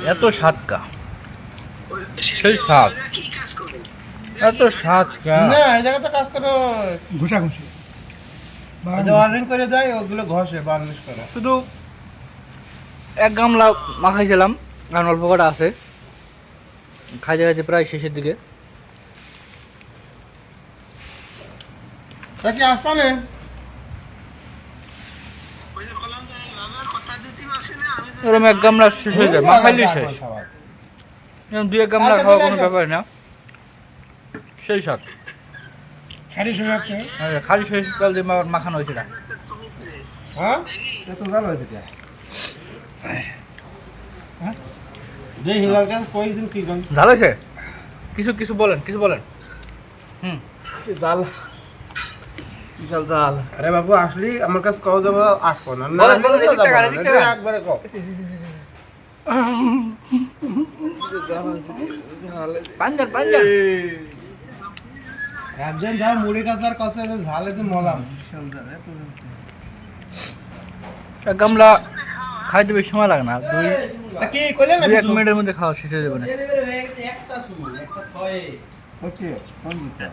এত স্বাদ কা সেই স্বাদ এত স্বাদ কা না এই জায়গাতে কাজ করে ঘুষাঘুষি ওয়ারিং করে দেয় ওগুলো ঘষে বার্নিশ করে শুধু এক গামলা মাখাইছিলাম কারণ অল্প কটা আছে খাইতে খাইতে প্রায় শেষের দিকে তা কি আসবে এরকম এক গামলা শেষ হয়ে যায় মাখাইলে শেষ এরকম দুই এক গামলা খাওয়া কোনো ব্যাপার না সেই স্বাদ খারি সময় একটা খালি শেষ কাল দিয়ে মাখানো হয়েছিল হ্যাঁ এত জাল হয়েছে কে যে হিলাল খান কয়েকদিন কি গান ভালো হয়েছে কিছু কিছু বলেন হুম জাল বিশাল জাল আরে বাবু আসলি আমার কাছে কও যাবো আসবো না না বলেন, বলেন, আসলে এদিক থেকে, যাবো না, এদিক থেকে। এটা একবারে কও পাঞ্জাব একজন যা মুড়ি কাঁচার কাছে ঝালে তো মলাম এক গামলা খাইতে বেশি সময় লাগে না দুই তা কি কইলেন না দুই এক কিছু? মিনিটের মধ্যে খাওয়া শেষ হয়ে যাবে না হচ্ছে কোন দিকটা